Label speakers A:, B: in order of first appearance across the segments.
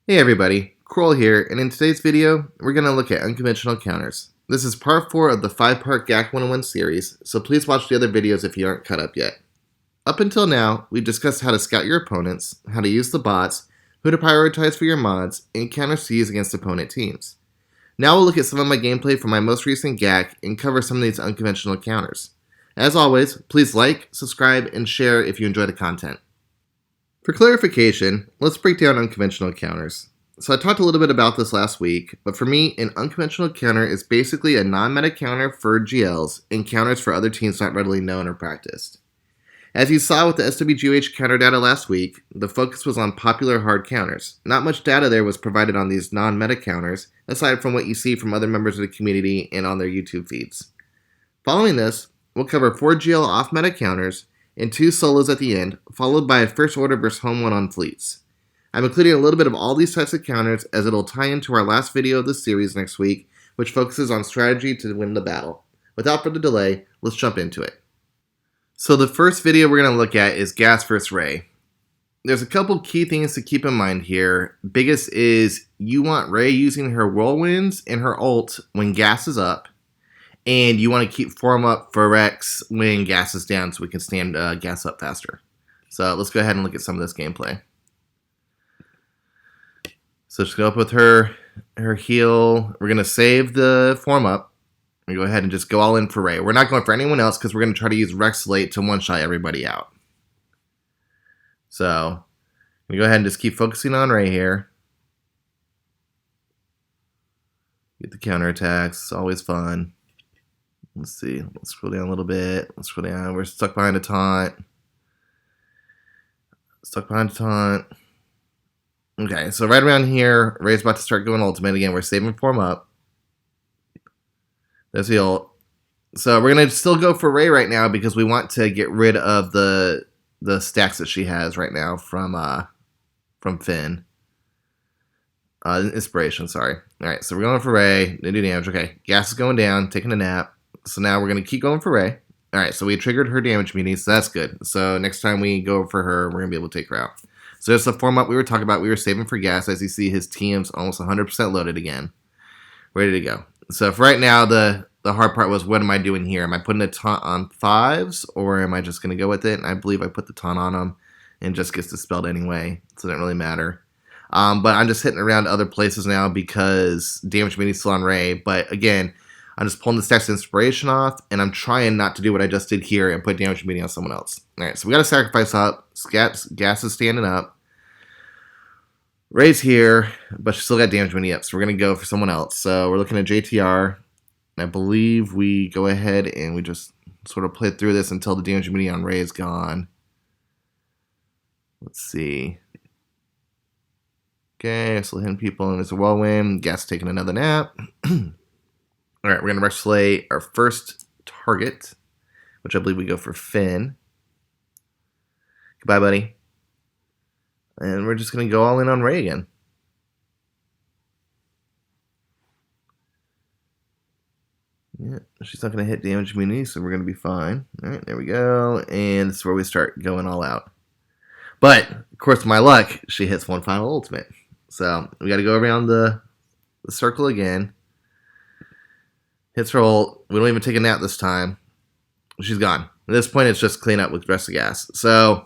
A: Hey everybody, Korl here, and in today's video, we're going to look at unconventional counters. This is part 4 of the 5-part GAC 101 series, so please watch the other videos if you aren't caught up yet. Up until now, we've discussed how to scout your opponents, how to use the bots, who to prioritize for your mods, and counters to use against opponent teams. Now we'll look at some of my gameplay from my most recent GAC and cover some of these unconventional counters. As always, please like, subscribe, and share if you enjoy the content. For clarification, let's break down unconventional counters. So I talked a little bit about this last week, but for me, an unconventional counter is basically a non-meta counter for GLs and counters for other teams not readily known or practiced. As you saw with the SWGH counter data last week, the focus was on popular hard counters. Not much data there was provided on these non-meta counters, aside from what you see from other members of the community and on their YouTube feeds. Following this, we'll cover 4 GL off-meta counters, and 2 solos at the end, followed by a first order versus home one on fleets. I'm including a little bit of all these types of counters as it'll tie into our last video of this series next week, which focuses on strategy to win the battle. Without further delay, let's jump into it. So the first video we're going to look at is Gas vs. Rey. There's a couple key things to keep in mind here. Biggest is you want Rey using her whirlwinds and her ult when gas is up, and you want to keep form up for Rex when gas is down so we can stand gas up faster. So let's go ahead and look at some of this gameplay. So just go up with her heal. We're going to save the form up. We go ahead and just go all in for Rey. We're not going for anyone else because we're going to try to use Rex late to one-shot everybody out. So we go ahead and just keep focusing on Rey here. Get the counterattacks. It's always fun. Let's see. Let's scroll down a little bit. Let's scroll down. We're stuck behind a taunt. Okay, so right around here, Rey's about to start going ultimate again. We're saving form up. There's the ult. So we're going to still go for Rey right now because we want to get rid of the stacks that she has right now from Finn. Inspiration, sorry. Alright, so we're going for Rey. They do damage. Okay, gas is going down, taking a nap. So now we're going to keep going for Rey. Alright, so we triggered her damage meter, so that's good. So next time we go for her, we're going to be able to take her out. So there's the form up we were talking about. We were saving for gas. As you see, his team's almost 100% loaded again. Ready to go. So for right now, the hard part was, what am I doing here? Am I putting a taunt on 5s, or am I just going to go with it? And I believe I put the taunt on him, and it just gets dispelled anyway, so it doesn't really matter. But I'm just hitting around other places now because damage meter is still on Rey. But again, I'm just pulling the stacks of inspiration off, and I'm trying not to do what I just did here and put damage meter on someone else. Alright, so we got to sacrifice up. Gas is standing up. Rey's here, but she still got damage meter up, so we're going to go for someone else. So we're looking at JTR. I believe we go ahead and we just sort of play through this until the damage meter on Rey is gone. Let's see. Okay, still hitting people, and there's a whirlwind. Gas taking another nap. Alright, we're going to rush slay our first target, which I believe we go for Finn. Goodbye, buddy. And we're just going to go all in on Rey again. Yeah, she's not going to hit damage immunity, so we're going to be fine. Alright, there we go. And this is where we start going all out. But, of course, my luck, she hits one final ultimate. So, we got to go around the circle again. Hits her ult. We don't even take a nap this time. She's gone. At this point, it's just clean up with the rest of the gas. So,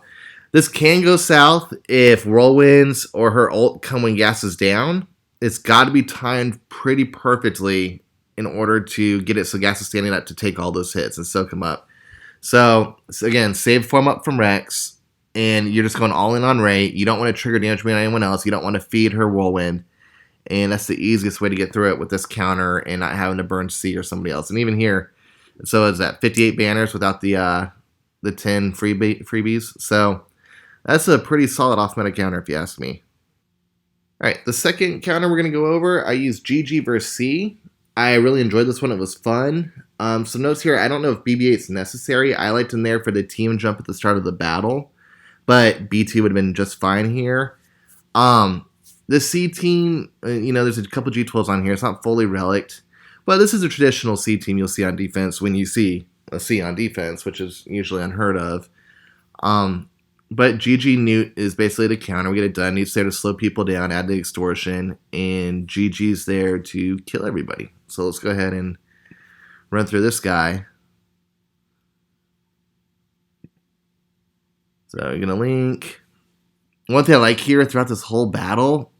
A: this can go south if whirlwinds or her ult come when gas is down. It's got to be timed pretty perfectly in order to get it so gas is standing up to take all those hits and soak them up. So again, save form up from Rex, and you're just going all in on Rey. You don't want to trigger damage on anyone else. You don't want to feed her whirlwind. And that's the easiest way to get through it with this counter and not having to burn C or somebody else. And even here, so is that 58 banners without the 10 freebies. So that's a pretty solid off-meta counter if you ask me. Alright, the second counter we're going to go over, I used GG versus C. I really enjoyed this one. It was fun. Some notes here, I don't know if BB-8 is necessary. I liked in there for the team jump at the start of the battle, but B2 would have been just fine here. The C team, there's a couple G12s on here. It's not fully relicked, but this is a traditional C team you'll see on defense when you see a C on defense, which is usually unheard of. But GG Newt is basically the counter. We get it done. He's there to slow people down, add the extortion, and GG's there to kill everybody. So let's go ahead and run through this guy. So you're going to link. One thing I like here throughout this whole battle,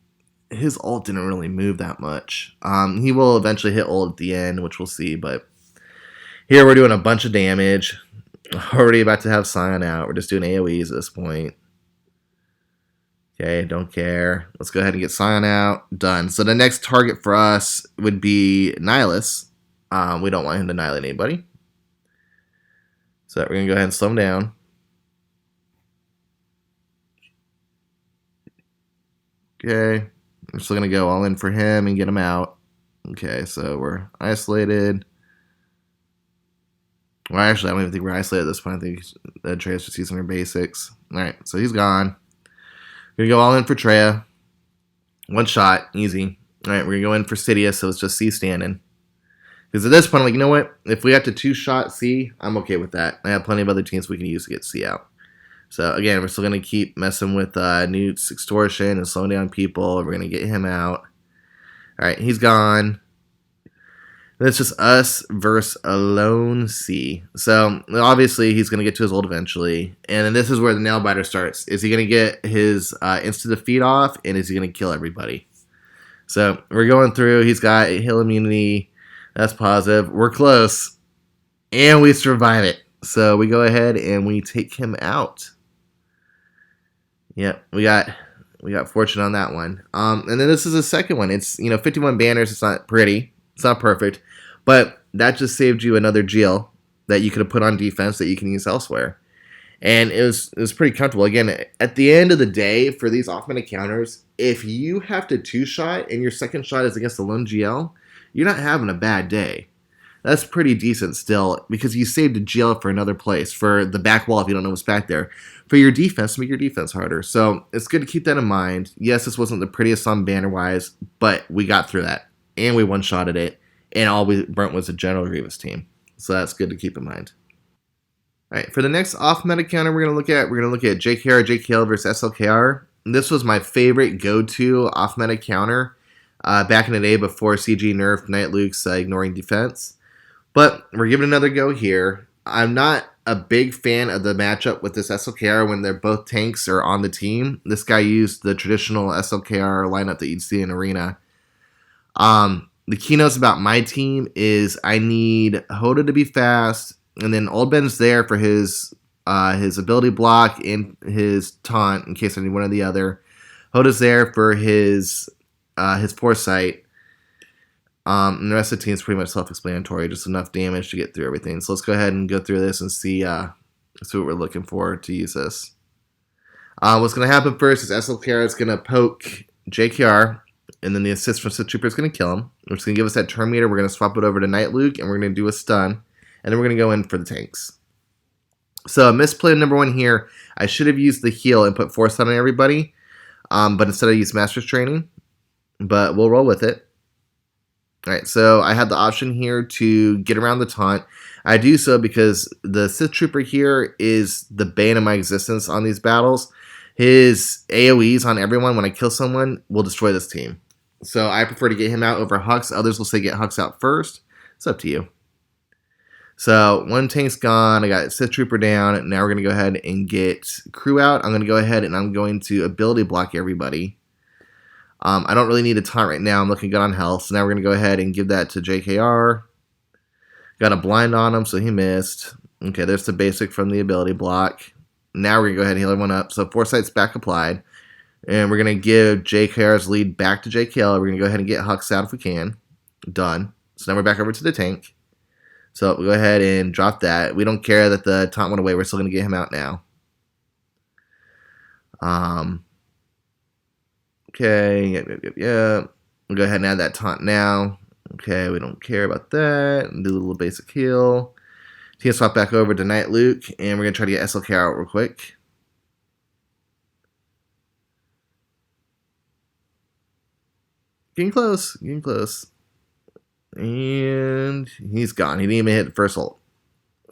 A: his ult didn't really move that much. He will eventually hit ult at the end, which we'll see. But here we're doing a bunch of damage. Already about to have Scion out. We're just doing AoEs at this point. Okay, don't care. Let's go ahead and get Scion out. Done. So the next target for us would be Nihilus. We don't want him to annihilate anybody. So we're going to go ahead and slow him down. Okay. We're still going to go all in for him and get him out. Okay, so we're isolated. Well, actually, I don't even think we're isolated at this point. I think Treya's just using her basics. Alright, so he's gone. We're going to go all in for Treya. One shot. Easy. Alright, we're going to go in for Cydia, so it's just C standing. Because at this point, I'm like, you know what? If we have to two-shot C, I'm okay with that. I have plenty of other teams we can use to get C out. So, again, we're still going to keep messing with Newt's extortion and slowing down people. We're going to get him out. Alright, he's gone. And it's just us versus a lone C. So, obviously, he's going to get to his ult eventually. And then this is where the nail-biter starts. Is he going to get his insta-defeat off? And is he going to kill everybody? So, we're going through. He's got heal immunity. That's positive. We're close. And we survive it. So, we go ahead and we take him out. Yep, we got fortune on that one. And then this is the second one. It's 51 banners. It's not pretty. It's not perfect, but that just saved you another GL that you could have put on defense that you can use elsewhere, and it was pretty comfortable. Again, at the end of the day, for these off-meta counters, if you have to two-shot and your second shot is against the lone GL, you're not having a bad day. That's pretty decent still, because you saved a GL for another place, for the back wall if you don't know what's back there, for your defense, to make your defense harder. So it's good to keep that in mind. Yes, this wasn't the prettiest on banner-wise, but we got through that, and we one-shotted it, and all we burnt was a General Grievous team. So that's good to keep in mind. All right, for the next off-meta counter we're going to look at JKR, JKL versus SLKR. This was my favorite go-to off-meta counter back in the day before CG nerfed Night Luke's ignoring defense. But we're giving it another go here. I'm not a big fan of the matchup with this SLKR when they're both tanks or on the team. This guy used the traditional SLKR lineup that you'd see in Arena. The keynotes about my team is I need Hoda to be fast, and then Old Ben's there for his ability block and his taunt in case I need one or the other. Hoda's there for his foresight. And the rest of the team is pretty much self-explanatory, just enough damage to get through everything. So let's go ahead and go through this and see what we're looking for to use this. What's going to happen first is SLKR is going to poke JKR, and then the assist from Sith Trooper is going to kill him, which is going to give us that turn meter. We're going to swap it over to Night Luke, and we're going to do a stun, and then we're going to go in for the tanks. So misplay number one here. I should have used the heal and put Force on everybody, but instead I used Master's Training, but we'll roll with it. Alright, so I had the option here to get around the taunt. I do so because the Sith Trooper here is the bane of my existence on these battles. His AoEs on everyone when I kill someone will destroy this team. So I prefer to get him out over Hux. Others will say get Hux out first. It's up to you. So one tank's gone. I got Sith Trooper down. Now we're going to go ahead and get crew out. I'm going to go ahead and I'm going to ability block everybody. I don't really need a taunt right now. I'm looking good on health. So now we're going to go ahead and give that to JKR. Got a blind on him, so he missed. Okay, there's the basic from the ability block. Now we're going to go ahead and heal everyone up. So Foresight's back applied. And we're going to give JKR's lead back to JKL. We're going to go ahead and get Hux out if we can. Done. So now we're back over to the tank. So we'll go ahead and drop that. We don't care that the taunt went away. We're still going to get him out now. Okay, yeah. We'll go ahead and add that taunt now. Okay, we don't care about that. Do a little basic heal. Team swap back over to Night Luke, and we're going to try to get SLK out real quick. Getting close, getting close. And he's gone. He didn't even hit the first ult.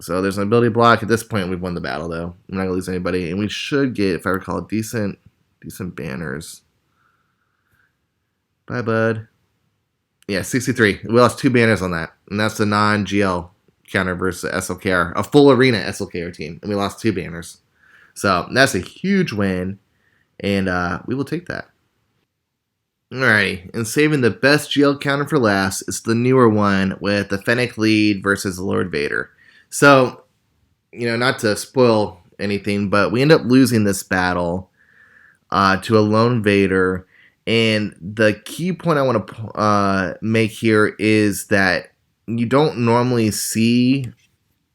A: So there's an ability block. At this point, we've won the battle, though. I'm not going to lose anybody. And we should get, if I recall, decent banners. Bye, bud. Yeah, 63. We lost 2 banners on that. And that's the non-GL counter versus Slkr. A full arena Slkr team. And we lost 2 banners. So that's a huge win. And we will take that. Alrighty. And saving the best GL counter for last is the newer one with the Fennec lead versus Lord Vader. So, not to spoil anything, but we end up losing this battle to a lone Vader. And the key point I want to make here is that you don't normally see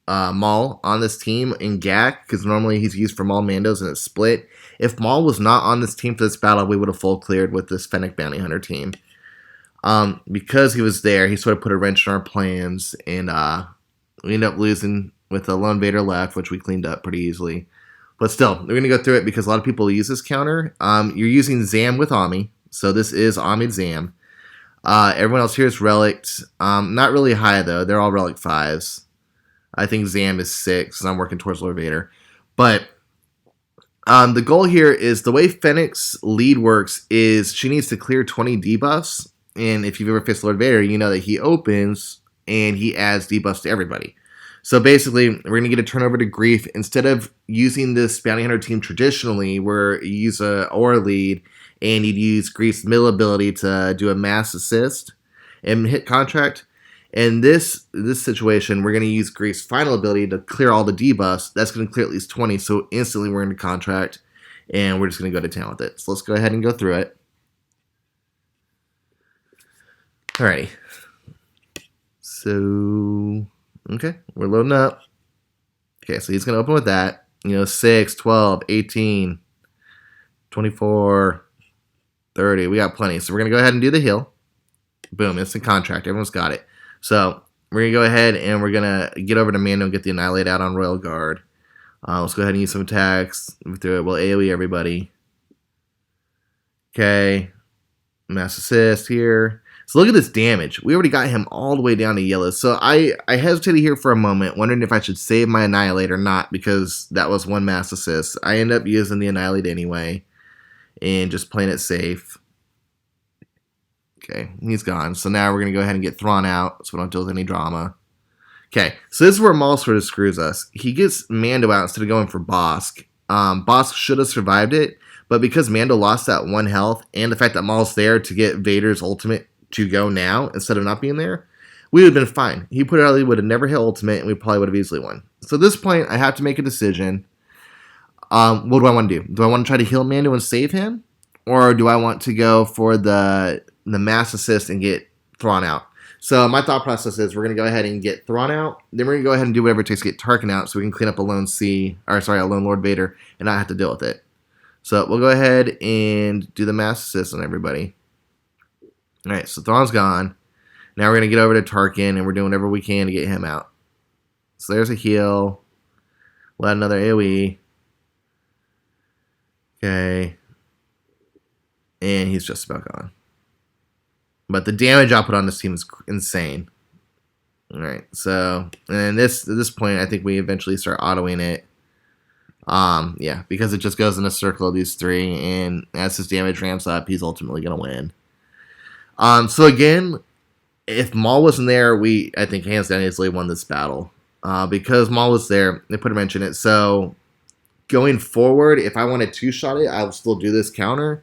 A: Maul on this team in GAC, because normally he's used for Maul Mandos and it's split. If Maul was not on this team for this battle, we would have full cleared with this Fennec Bounty Hunter team. Because he was there, he sort of put a wrench in our plans, and we ended up losing with a lone Vader left, which we cleaned up pretty easily. But still, we're going to go through it because a lot of people use this counter. You're using Zam with Ami, so this is Ami Zam. Everyone else here is Relics. Not really high, though. They're all Relic 5s. I think Zam is 6, and I'm working towards Lord Vader. But the goal here is, the way Fennec's lead works is she needs to clear 20 debuffs. And if you've ever faced Lord Vader, you know that he opens and he adds debuffs to everybody. So basically, we're going to get a turnover to Grief. Instead of using this Bounty Hunter team traditionally, where you use a aura lead and you'd use Grief's middle ability to do a mass assist and hit contract. In this situation, we're going to use Grief's final ability to clear all the debuffs. That's going to clear at least 20, so instantly we're into contract, and we're just going to go to town with it. So let's go ahead and go through it. Alrighty. So, okay, we're loading up. Okay, so he's going to open with that. 6, 12, 18, 24, 30. We got plenty. So we're going to go ahead and do the heal. Boom, instant contract. Everyone's got it. So we're going to go ahead and we're going to get over to Mando and get the Annihilate out on Royal Guard. Let's go ahead and use some attacks. Through it. We'll AoE everybody. Okay. Mass assist here. So look at this damage. We already got him all the way down to yellow. So I hesitated here for a moment, wondering if I should save my Annihilate or not, because that was 1 mass assist. I end up using the Annihilate anyway and just playing it safe. Okay, he's gone. So now we're going to go ahead and get Thrawn out so we don't deal with any drama. Okay, so this is where Maul sort of screws us. He gets Mando out instead of going for Bosk. Bosk should have survived it, but because Mando lost that 1 health and the fact that Maul's there to get Vader's ultimate to go now instead of not being there, we would have been fine. He put it out, he would have never hit ultimate, and we probably would have easily won. So at this point, I have to make a decision. What do I want to do? Do I want to try to heal Mando and save him? Or do I want to go for the mass assist and get Thrawn out? So my thought process is we're going to go ahead and get Thrawn out. Then we're going to go ahead and do whatever it takes to get Tarkin out so we can clean up a lone Lord Vader and not have to deal with it. So we'll go ahead and do the mass assist on everybody. Alright, so Thrawn's gone. Now we're going to get over to Tarkin and we're doing whatever we can to get him out. So there's a heal. We'll add another AoE. Okay. And he's just about gone. But the damage output on this team is insane. Alright, so, and at this point, I think we eventually start autoing it. Yeah, because it just goes in a circle of these 3, and as his damage ramps up, he's ultimately going to win. So again, if Maul wasn't there, I think hands down easily won this battle. Because Maul was there, they put a wrench in it. So going forward, if I want to 2-shot it, I will still do this counter.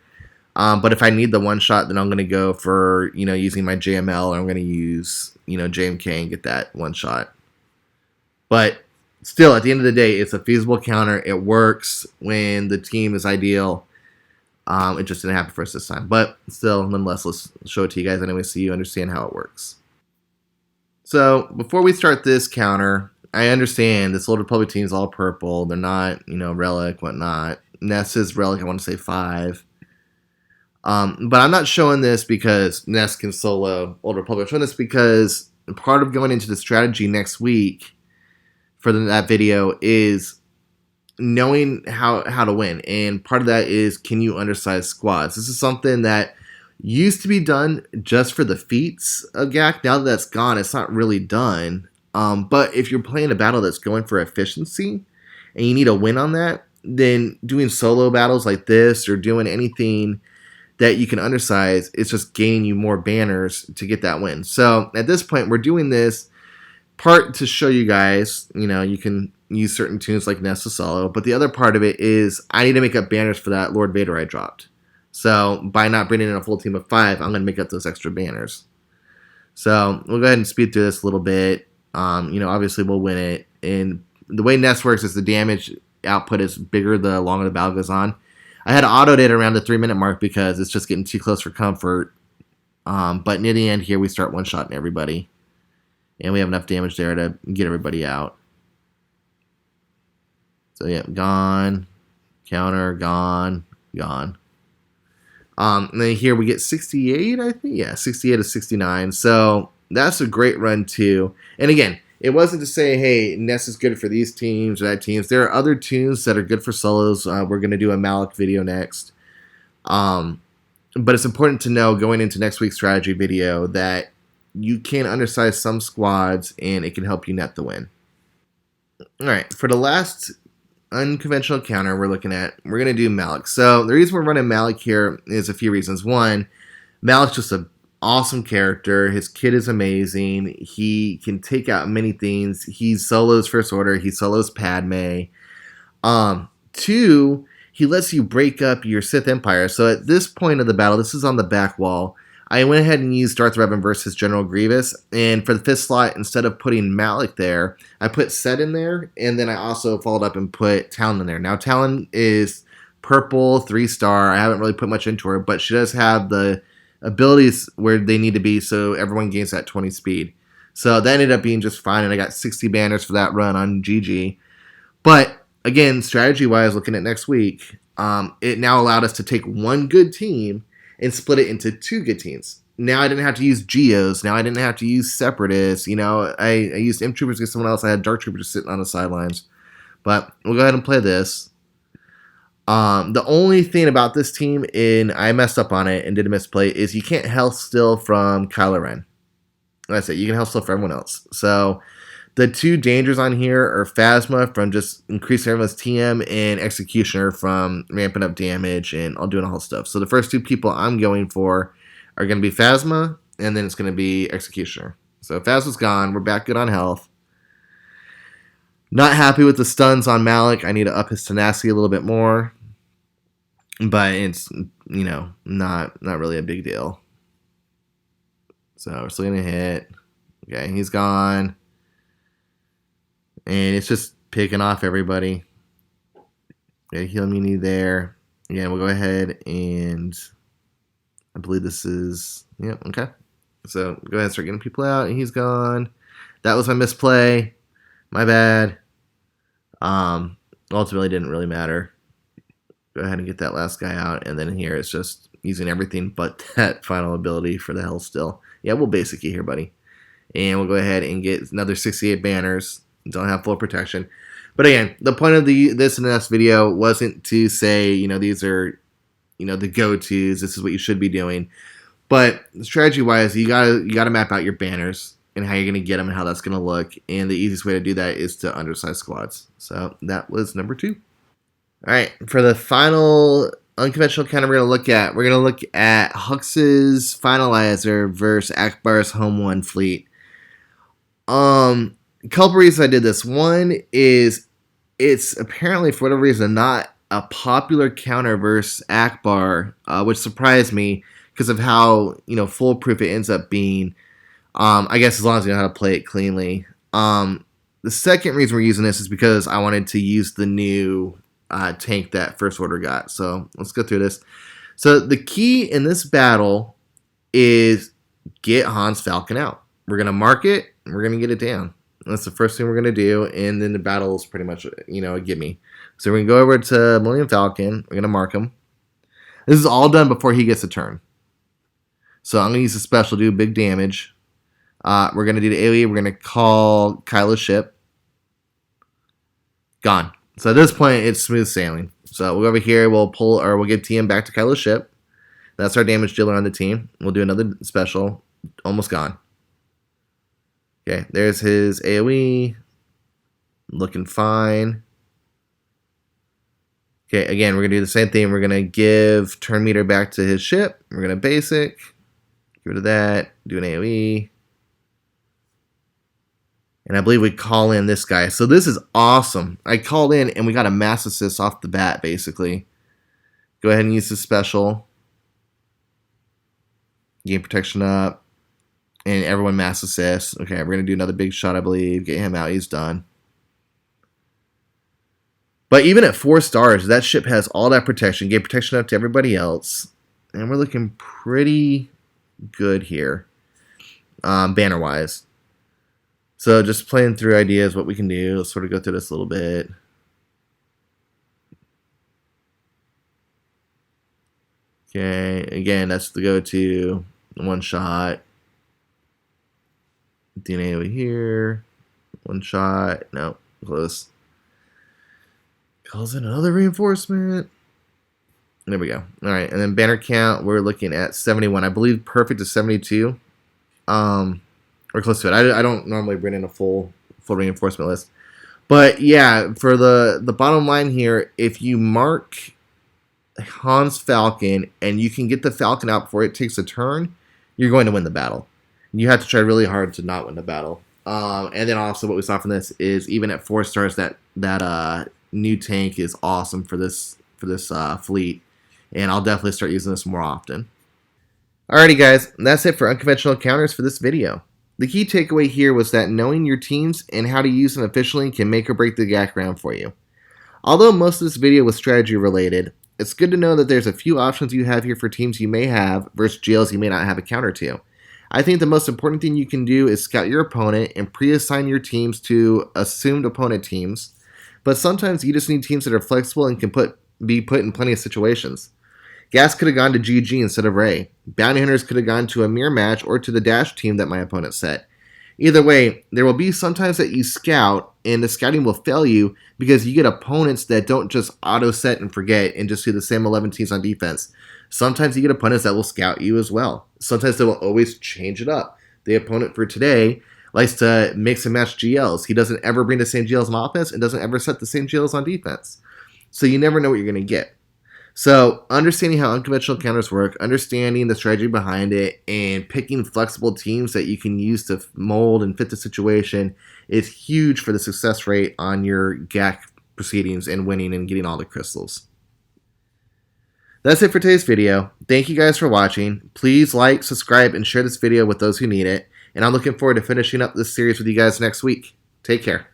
A: But if I need the 1-shot, then I'm going to go for, using my JML, or I'm going to use, JMK and get that 1-shot. But still, at the end of the day, it's a feasible counter. It works when the team is ideal. It just didn't happen for us this time. But still, nonetheless, let's show it to you guys anyway so you understand how it works. So, before we start this counter, I understand this Old Republic team is all purple. They're not, Relic, whatnot. Ness is Relic, I want to say 5. But I'm not showing this because Ness can solo Old Republic. I'm showing this because part of going into the strategy next week for that video is knowing how to win. And part of that is, can you undersize squads? This is something that used to be done just for the feats of GAC. Now that that's gone, it's not really done. But if you're playing a battle that's going for efficiency and you need a win on that, then doing solo battles like this or doing anything that you can undersize, it's just gaining you more banners to get that win. So at this point, we're doing this part to show you guys, you can use certain tunes like Nesta Solo, but the other part of it is I need to make up banners for that Lord Vader I dropped. So by not bringing in a full team of 5, I'm going to make up those extra banners. So we'll go ahead and speed through this a little bit. Obviously we'll win it. And the way Nest works is the damage output is bigger the longer the battle goes on. I had autoed it around the 3-minute mark because it's just getting too close for comfort. But near the end here, we start one-shotting everybody. And we have enough damage there to get everybody out. So yeah, gone. Counter, gone, gone. And then here we get 68, I think. Yeah, 68 to 69. So that's a great run too. And again, it wasn't to say, hey, Ness is good for these teams or that teams. There are other tunes that are good for solos. We're going to do a Malik video next. But it's important to know going into next week's strategy video that you can undersize some squads and it can help you net the win. All right, for the last unconventional counter we're going to do Malik. So the reason we're running Malik here is a few reasons. One, Malik's just an awesome character. His kit is amazing. He can take out many things. He solos First Order. He solos Padme. Two, he lets you break up your Sith Empire. So at this point of the battle, this is on the back wall, I went ahead and used Darth Revan versus General Grievous, and for the 5th slot, instead of putting Malik there, I put Set in there, and then I also followed up and put Talon in there. Now, Talon is purple, 3-star. I haven't really put much into her, but she does have the abilities where they need to be, so everyone gains that 20 speed. So that ended up being just fine, and I got 60 banners for that run on GG. But, again, strategy-wise, looking at next week, it now allowed us to take one good team and split it into 2 good teams. Now I didn't have to use Geos. Now I didn't have to use Separatists. I used M Troopers against someone else. I had Dark Troopers sitting on the sidelines. But we'll go ahead and play this. The only thing about this team, and I messed up on it and did a misplay, is you can't health steal from Kylo Ren. That's it. You can health steal for everyone else. So the 2 dangers on here are Phasma from just increasing everyone's TM and Executioner from ramping up damage and all doing all stuff. So the first 2 people I'm going for are going to be Phasma, and then it's going to be Executioner. So Phasma's gone. We're back good on health. Not happy with the stuns on Malik. I need to up his tenacity a little bit more. But it's, not really a big deal. So we're still going to hit. Okay, he's gone. And it's just picking off everybody. Okay, heal immunity there. Again, we'll go ahead and I believe this is, yep, okay. So go ahead and start getting people out, and he's gone. That was my misplay. My bad. Ultimately didn't really matter. Go ahead and get that last guy out, and then here it's just using everything but that final ability for the hell still. Yeah, we'll basic you here, buddy. And we'll go ahead and get another 68 banners. Don't have full protection. But again, the point of this and this video wasn't to say, these are, the go-tos. This is what you should be doing. But strategy-wise, you gotta map out your banners and how you're gonna get them and how that's gonna look. And the easiest way to do that is to undersize squads. So that was number 2. All right, for the final unconventional counter we're gonna look at Hux's Finalizer versus Akbar's Home 1 fleet. A couple reasons I did this. One is it's apparently, for whatever reason, not a popular counter versus Akbar, which surprised me because of how foolproof it ends up being. I guess as long as you know how to play it cleanly. The second reason we're using this is because I wanted to use the new tank that First Order got. So let's go through this. So the key in this battle is get Han's Falcon out. We're gonna mark it. And we're gonna get it down. That's the first thing we're going to do, and then the battle is pretty much, a gimme. So we're going to go over to Millennium Falcon. We're going to mark him. This is all done before he gets a turn. So I'm going to use a special, do big damage. We're going to do the AoE. We're going to call Kylo's ship. Gone. So at this point, it's smooth sailing. So we'll go over here. We'll give TM back to Kylo's ship. That's our damage dealer on the team. We'll do another special. Almost gone. Okay, there's his AoE. Looking fine. Okay, again, we're going to do the same thing. We're going to give turn meter back to his ship. We're going to basic. Get rid of that. Do an AoE. And I believe we call in this guy. So this is awesome. I called in and we got a mass assist off the bat, basically. Go ahead and use this special. Gain protection up. And everyone mass assist. Okay, we're going to do another big shot, I believe. Get him out. He's done. But even at 4 stars, that ship has all that protection. Gave protection up to everybody else. And we're looking pretty good here. Banner-wise. So just playing through ideas, what we can do. Let's sort of go through this a little bit. Okay, again, that's the go-to. One shot. DNA over here. One shot. No, close. Calls in another reinforcement. There we go. All right, and then banner count, we're looking at 71. I believe perfect is 72. Or close to it. I don't normally bring in a full reinforcement list. But yeah, for the bottom line here, if you mark Han's Falcon and you can get the Falcon out before it takes a turn, you're going to win the battle. You have to try really hard to not win the battle. And then also what we saw from this is even at 4 stars, that new tank is awesome for this fleet, and I'll definitely start using this more often. Alrighty guys, that's it for unconventional counters for this video. The key takeaway here was that knowing your teams and how to use them efficiently can make or break the GAC round for you. Although most of this video was strategy related, it's good to know that there's a few options you have here for teams you may have versus GLs you may not have a counter to. I think the most important thing you can do is scout your opponent and pre-assign your teams to assumed opponent teams. But sometimes you just need teams that are flexible and can be put in plenty of situations. Gas could have gone to GG instead of Ray. Bounty Hunters could have gone to a mirror match or to the dash team that my opponent set. Either way, there will be sometimes that you scout and the scouting will fail you because you get opponents that don't just auto set and forget and just do the same 11 teams on defense. Sometimes you get opponents that will scout you as well. Sometimes they will always change it up. The opponent for today likes to mix and match GLs. He doesn't ever bring the same GLs on offense and doesn't ever set the same GLs on defense. So you never know what you're going to get. So understanding how unconventional counters work, understanding the strategy behind it, and picking flexible teams that you can use to mold and fit the situation is huge for the success rate on your GAC proceedings and winning and getting all the crystals. That's it for today's video. Thank you guys for watching. Please like, subscribe, and share this video with those who need it. And I'm looking forward to finishing up this series with you guys next week. Take care.